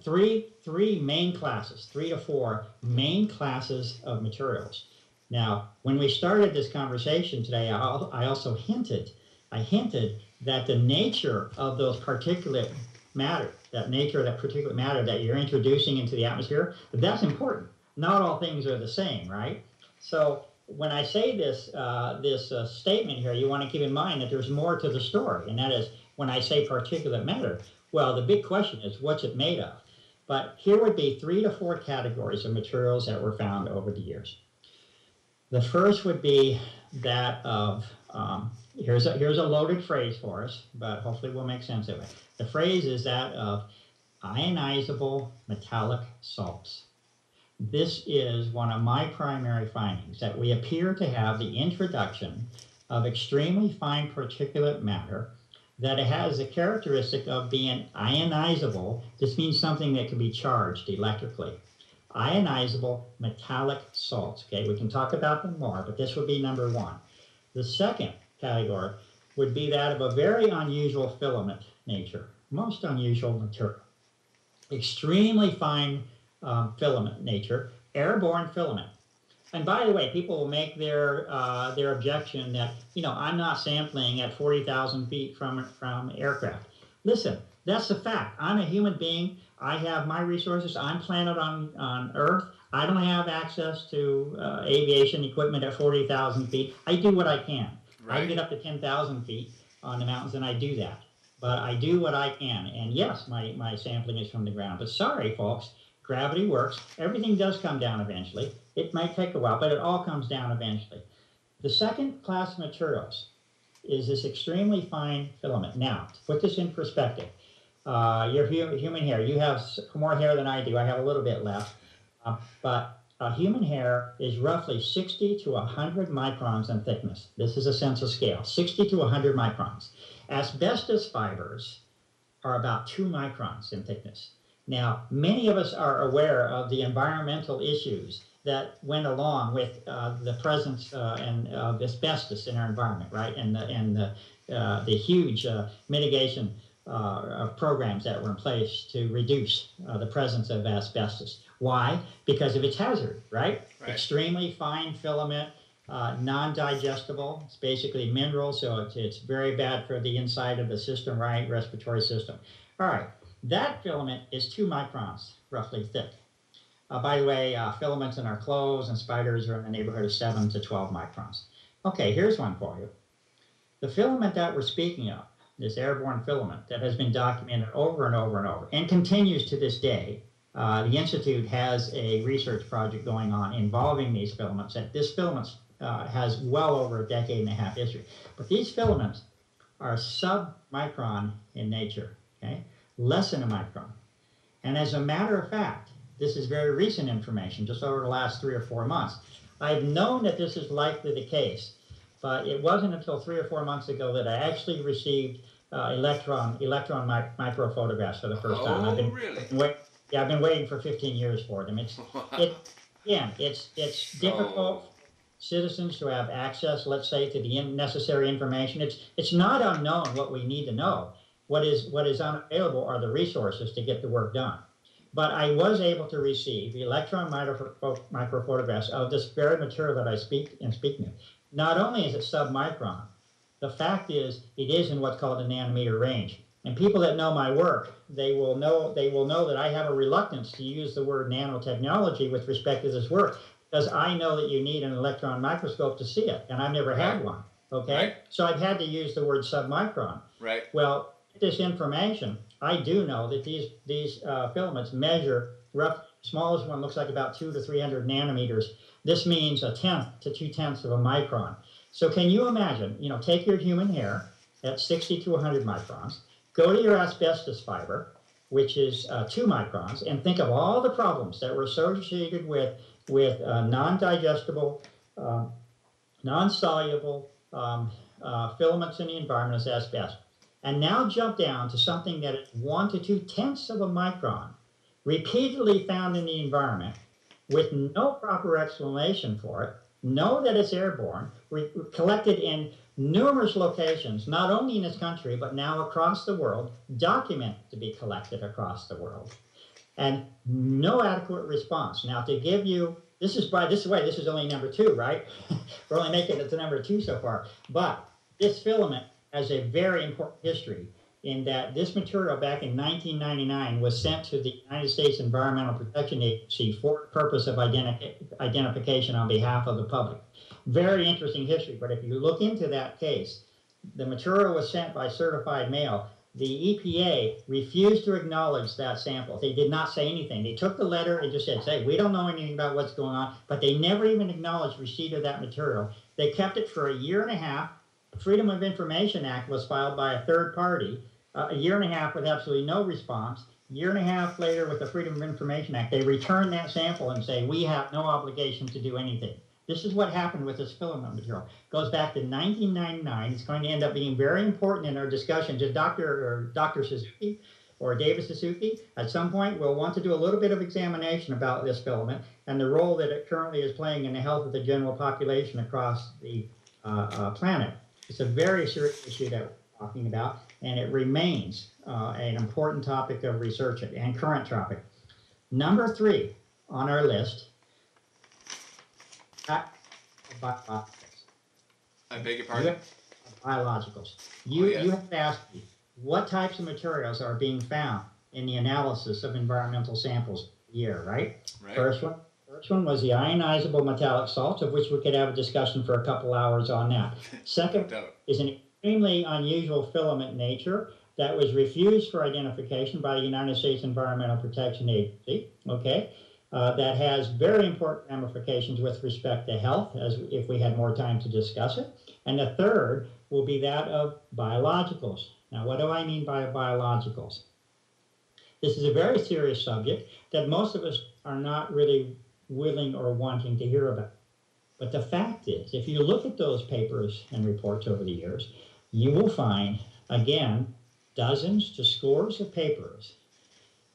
three main classes, 3 to 4 main classes of materials. Now, when we started this conversation today, I also hinted that the nature of those particulate matter, that particulate matter that you're introducing into the atmosphere, that's important. Not all things are the same, right? So when I say this statement here, you want to keep in mind that there's more to the story, and that is when I say particulate matter, well, the big question is what's it made of? But here would be 3 to 4 categories of materials that were found over the years. The first would be that of, here's a loaded phrase for us, but hopefully we'll make sense of it. The phrase is that of ionizable metallic salts. This is one of my primary findings, that we appear to have the introduction of extremely fine particulate matter, that it has the characteristic of being ionizable. This means something that can be charged electrically. Ionizable metallic salts. Okay, we can talk about them more, but this would be number 1. The second category would be that of a very unusual filament nature, most unusual material. Extremely fine filament nature, airborne filament. And by the way, people will make their objection that, I'm not sampling at 40,000 feet from aircraft. Listen, that's a fact. I'm a human being. I have my resources. I'm planted on Earth. I don't have access to aviation equipment at 40,000 feet. I do what I can. Right. I can get up to 10,000 feet on the mountains, and I do that. But I do what I can. And yes, my sampling is from the ground. But sorry, folks, gravity works. Everything does come down eventually. It might take a while, but it all comes down eventually. The second class of materials is this extremely fine filament. Now, to put this in perspective, your human hair, you have more hair than I do. I have a little bit left. But human hair is roughly 60 to 100 microns in thickness. This is a sense of scale, 60 to 100 microns. Asbestos fibers are about 2 microns in thickness. Now, many of us are aware of the environmental issues that went along with the presence of asbestos in our environment, right? And the huge mitigation programs that were in place to reduce the presence of asbestos. Why? Because of its hazard, right? Extremely fine filament, non-digestible. It's basically mineral, so it's very bad for the inside of the system, right? Respiratory system. All right. That filament is 2 microns, roughly thick. By the way, filaments in our clothes and spiders are in the neighborhood of 7 to 12 microns. Okay, here's one for you. The filament that we're speaking of, this airborne filament that has been documented over and over and over and continues to this day, the Institute has a research project going on involving these filaments. And this filament has well over a decade and a half history. But these filaments are sub-micron in nature, okay? Less than a micron. And as a matter of fact, this is very recent information, just over the last 3 or 4 months. I've known that this is likely the case, but it wasn't until 3 or 4 months ago that I actually received electron microphotographs for the first time.
Oh, really?
I've been waiting for 15 years for them. It's difficult for citizens to have access, let's say, to the necessary information. It's not unknown what we need to know. What is unavailable are the resources to get the work done. But I was able to receive electron microphotographs of this very material that I speak of. Not only is it submicron, the fact is it is in what's called the nanometer range. And people that know my work, they will know that I have a reluctance to use the word nanotechnology with respect to this work, because I know that you need an electron microscope to see it, and I've never had one. Okay, right. So I've had to use the word submicron.
Right.
Well, this information, I do know that these filaments measure rough. Smallest one looks like about 200 to 300 nanometers. This means 1/10 to 2/10 of a micron. So can you imagine? Take your human hair at 60 to 100 microns. Go to your asbestos fiber, which is 2 microns, and think of all the problems that were associated with non-digestible, non-soluble filaments in the environment as asbestos. And now jump down to something that is 1 to 2/10 of a micron, repeatedly found in the environment, with no proper explanation for it, know that it's airborne, collected in numerous locations, not only in this country, but now across the world, documented to be collected across the world, and no adequate response. Now, to give you, this is only number 2, right? We're only making it to number 2 so far. But this filament has a very important history in that this material back in 1999 was sent to the United States Environmental Protection Agency for the purpose of identification on behalf of the public. Very interesting history, but if you look into that case, the material was sent by certified mail. The EPA refused to acknowledge that sample. They did not say anything. They took the letter and just said, hey, we don't know anything about what's going on, but they never even acknowledged receipt of that material. They kept it for a year and a half. The Freedom of Information Act was filed by a third party, a year and a half with absolutely no response. A year and a half later with the Freedom of Information Act, they return that sample and say, we have no obligation to do anything. This is what happened with this filament material. It goes back to 1999. It's going to end up being very important in our discussion to Dr. Suzuki or David Suzuki. At some point, we'll want to do a little bit of examination about this filament and the role that it currently is playing in the health of the general population across the planet. It's a very serious issue that we're talking about, and it remains an important topic of research and current topic. Number 3 on our list, biologicals.
I beg your pardon?
Biologicals.
Yes.
You have asked me what types of materials are being found in the analysis of environmental samples a year, right?
Right.
First one was the ionizable metallic salts, of which we could have a discussion for a couple hours on that. Second is an extremely unusual filament nature that was refused for identification by the United States Environmental Protection Agency, okay? That has very important ramifications with respect to health, as if we had more time to discuss it. And the third will be that of biologicals. Now, what do I mean by biologicals? This is a very serious subject that most of us are not really willing or wanting to hear about. But the fact is, if you look at those papers and reports over the years, you will find, again, dozens to scores of papers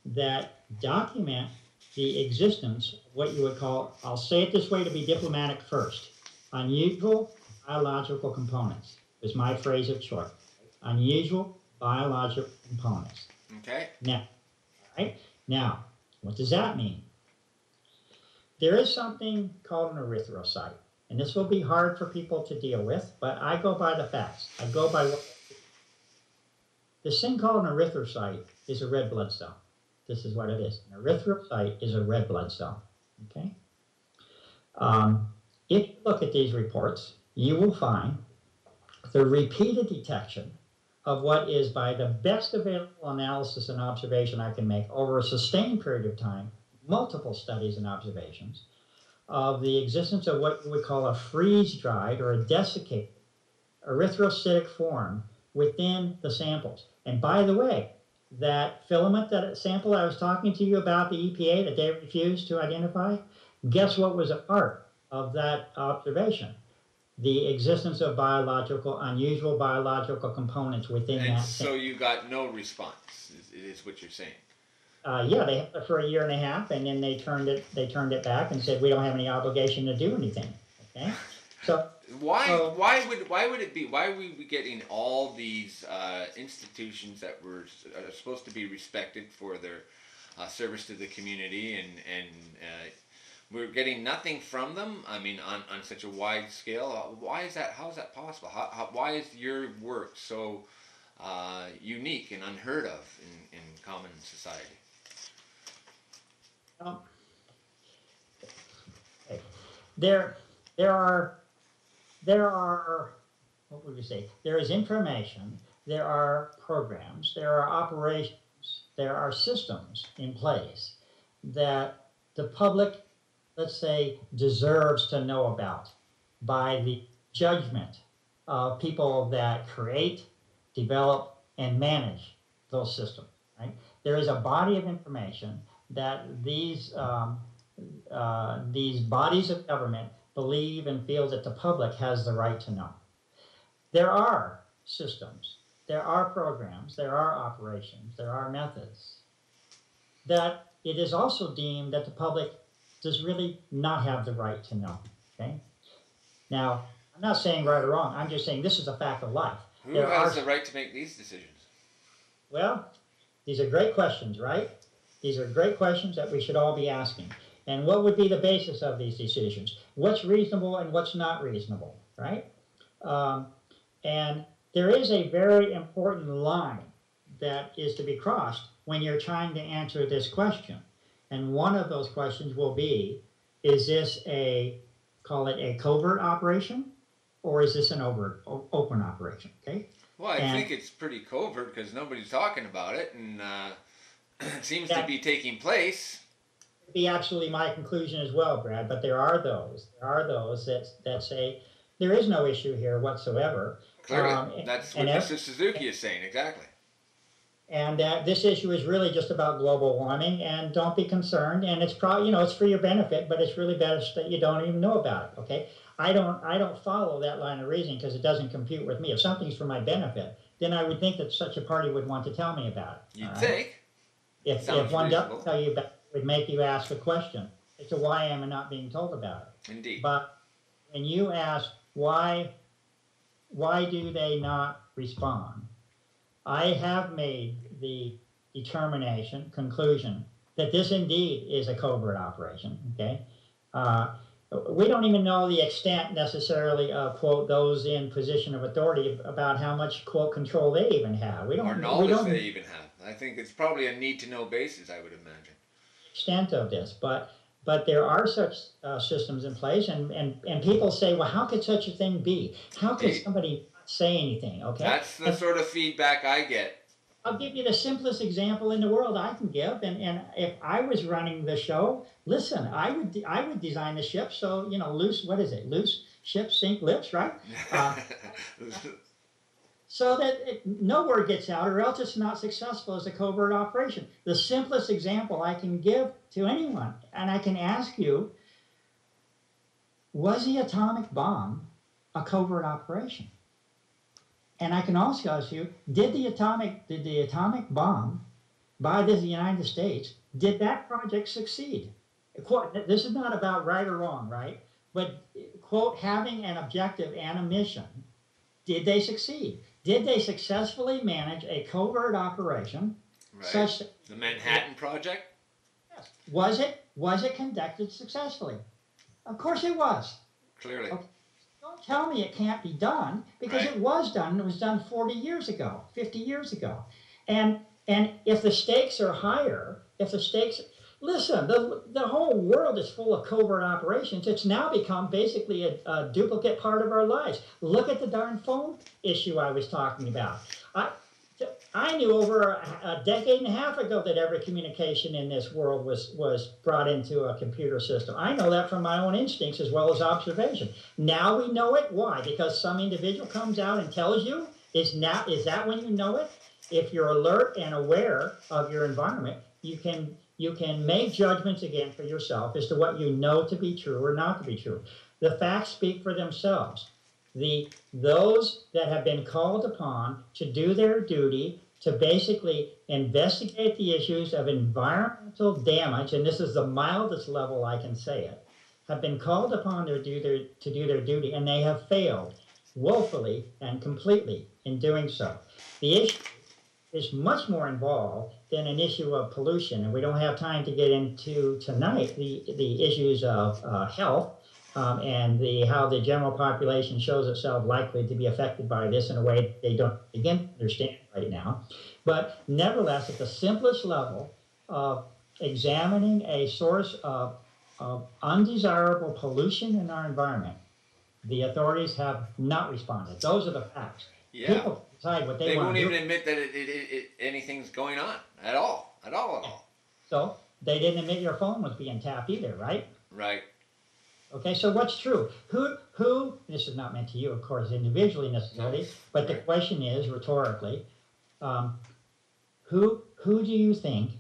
that document the existence of what you would call, I'll say it this way to be diplomatic first, unusual biological components is my phrase of choice. Unusual biological components.
Okay.
Now, what does that mean? There is something called an erythrocyte, and this will be hard for people to deal with, but I go by the facts. I go by what this thing called an erythrocyte is a red blood cell. This is what it is. An erythrocyte is a red blood cell. Okay. If you look at these reports, you will find the repeated detection of what is, by the best available analysis and observation I can make over a sustained period of time, multiple studies and observations, of the existence of what you would call a freeze-dried or a desiccated erythrocytic form within the samples. And by the way, that filament, that sample I was talking to you about, the EPA, that they refused to identify, guess what was a part of that observation? The existence of unusual biological components within that sample.
So you got no response, is what you're saying.
Yeah, they had it for a year and a half, and then they turned it back and said we don't have any obligation to do anything. Okay, so
why are we getting all these institutions that are supposed to be respected for their service to the community, and we're getting nothing from them? I mean, on such a wide scale. Why is that? How is that possible? Why is your work so unique and unheard of in common society?
There are, what would you say? There is information, there are programs, there are operations, there are systems in place that the public, let's say, deserves to know about by the judgment of people that create, develop, and manage those systems, right? There is a body of information that these bodies of government believe and feel that the public has the right to know. There are systems, there are programs, there are operations, there are methods that it is also deemed that the public does really not have the right to know. Okay? Now, I'm not saying right or wrong. I'm just saying this is a fact of life.
Who has the right to make these decisions?
Well, these are great questions, right? These are great questions that we should all be asking. And what would be the basis of these decisions? What's reasonable and what's not reasonable, right? And there is a very important line that is to be crossed when you're trying to answer this question. And one of those questions will be, is this call it a covert operation, or is this an open operation, okay?
Well, I think it's pretty covert because nobody's talking about it, and it seems to be taking place.
Be absolutely my conclusion as well, Brad, but there are those that say there is no issue here whatsoever.
Clearly, that's what Mr. Suzuki is saying, exactly.
And that this issue is really just about global warming, and don't be concerned. And it's probably, it's for your benefit, but it's really best that you don't even know about it. Okay, I don't follow that line of reasoning because it doesn't compute with me. If something's for my benefit, then I would think that such a party would want to tell me about it.
You'd think.
If one doesn't tell you about it, it would make you ask a question as to why am I not being told about it.
Indeed.
But when you ask why do they not respond? I have made the conclusion, that this indeed is a covert operation, okay? We don't even know the extent necessarily of, quote, those in position of authority about how much, quote, control they even have. We don't
or knowledge they even have. I think it's probably a need-to-know basis, I would imagine.
Extent of this, but there are such systems in place, and people say, well, how could such a thing be? How could somebody say anything, okay?
That's the sort of feedback I get.
I'll give you the simplest example in the world I can give, and if I was running the show, listen, I would design the ship so, loose ships sink lips, right? So that no word gets out, or else it's not successful as a covert operation. The simplest example I can give to anyone, and I can ask you, was the atomic bomb a covert operation? And I can also ask you, did the atomic bomb by the United States, did that project succeed? Quote, this is not about right or wrong, right? But, quote, having an objective and a mission, did they succeed? Did they successfully manage a covert operation?
Right.
Such that,
the Manhattan Project?
Yes. Was it conducted successfully? Of course it was.
Clearly.
Okay. Don't tell me it can't be done, because
right.
It was done. It was done 40 years ago, 50 years ago. And if the stakes are higher, listen, the whole world is full of covert operations. It's now become basically a duplicate part of our lives. Look at the darn phone issue I was talking about. I knew over a decade and a half ago that every communication in this world was brought into a computer system. I know that from my own instincts as well as observation. Now we know it. Why? Because some individual comes out and tells you? Is that when you know it? If you're alert and aware of your environment, you can make judgments again for yourself as to what you know to be true or not to be true. The facts speak for themselves. Those that have been called upon to do their duty to basically investigate the issues of environmental damage, and this is the mildest level I can say it, have been called upon to do their duty, and they have failed woefully and completely in doing so. The issue is much more involved than an issue of pollution, and we don't have time to get into tonight the issues of health, and how the general population shows itself likely to be affected by this in a way they don't begin to understand right now. But nevertheless, at the simplest level of examining a source of undesirable pollution in our environment, the authorities have not responded. Those are the facts.
Yeah.
People decide what they want to do.
They won't even admit that anything's going on at all.
So they didn't admit your phone was being tapped either, right?
Right.
Okay, so what's true? Who, this is not meant to you, of course, individually necessarily, but the question is, rhetorically, who do you think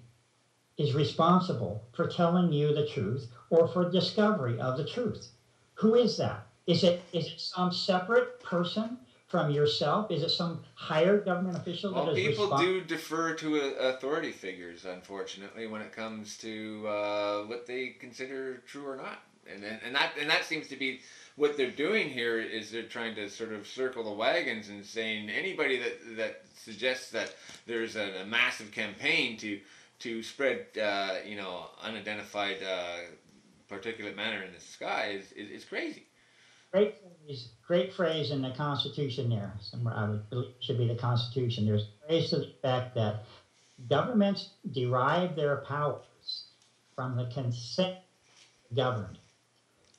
is responsible for telling you the truth or for discovery of the truth? Who is that? Is it some separate person from yourself? Is it some higher government official that is responsible?
Well, people do defer to authority figures, unfortunately, when it comes to what they consider true or not. and that seems to be what they're doing here, is they're trying to sort of circle the wagons and saying anybody that suggests that there's a massive campaign to spread unidentified particulate matter in the sky is crazy.
Great phrase in the Constitution there. Somewhere I would believe it should be the Constitution. There's a phrase to the effect that governments derive their powers from the consent of the governed.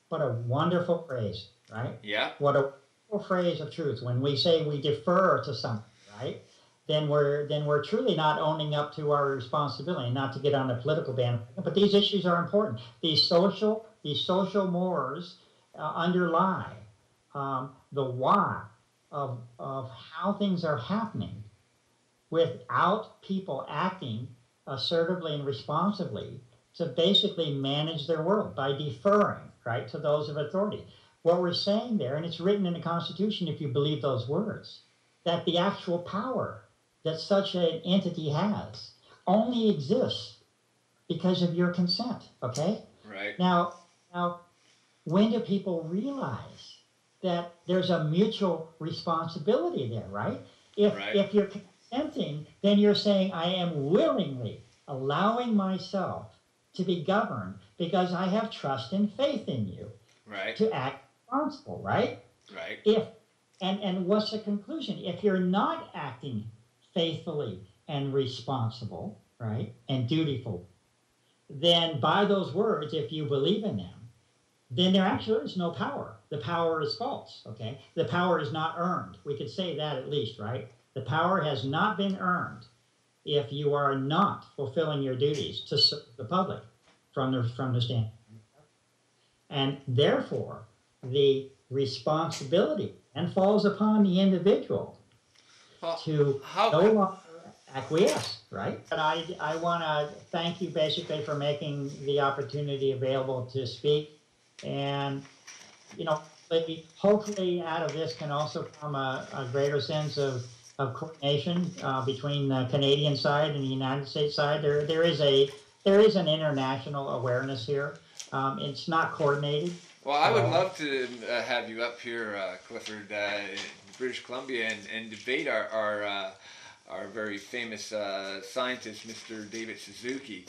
What a wonderful phrase, right?
Yeah.
What a wonderful phrase of truth. When we say we defer to something, right? Then we're truly not owning up to our responsibility. Not to get on the political bandwagon, but these issues are important. These social mores underlie the why of how things are happening without people acting assertively and responsibly to basically manage their world by deferring, right, to those of authority. What we're saying there, and it's written in the Constitution if you believe those words, that the actual power that such an entity has only exists because of your consent, okay?
Right.
Now, when do people realize that there's a mutual responsibility there, right? If you're consenting, then you're saying, I am willingly allowing myself to be governed because I have trust and faith in you,
right,
to act responsible, right?
Right.
And what's the conclusion? If you're not acting faithfully and responsible, right, and dutiful, then by those words, if you believe in them, then there actually is no power. The power is false, okay? The power is not earned. We could say that at least, right? The power has not been earned if you are not fulfilling your duties to serve the public from the standpoint. And therefore, the responsibility and falls upon the individual to no longer acquiesce, right? But I want to thank you basically for making the opportunity available to speak. And, hopefully out of this can also come a greater sense of coordination between the Canadian side and the United States side. There is an international awareness here. It's not coordinated.
Well, I would love to have you up here, Clifford, in British Columbia, and debate our very famous scientist, Mr. David Suzuki,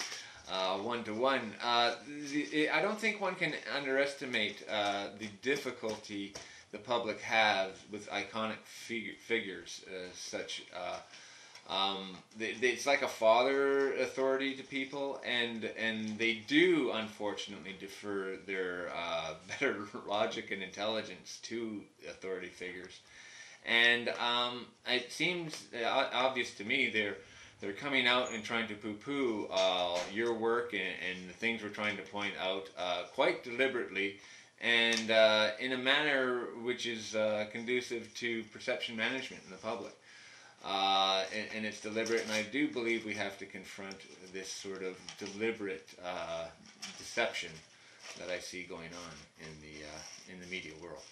one-to-one. I don't think one can underestimate the difficulty the public have with iconic figures such. It's like a father authority to people, and they do unfortunately defer their better logic and intelligence to authority figures. And it seems obvious to me they're coming out and trying to poo-poo your work and the things we're trying to point out quite deliberately, and in a manner which is conducive to perception management in the public. And it's deliberate, and I do believe we have to confront this sort of deliberate deception that I see going on in the media world.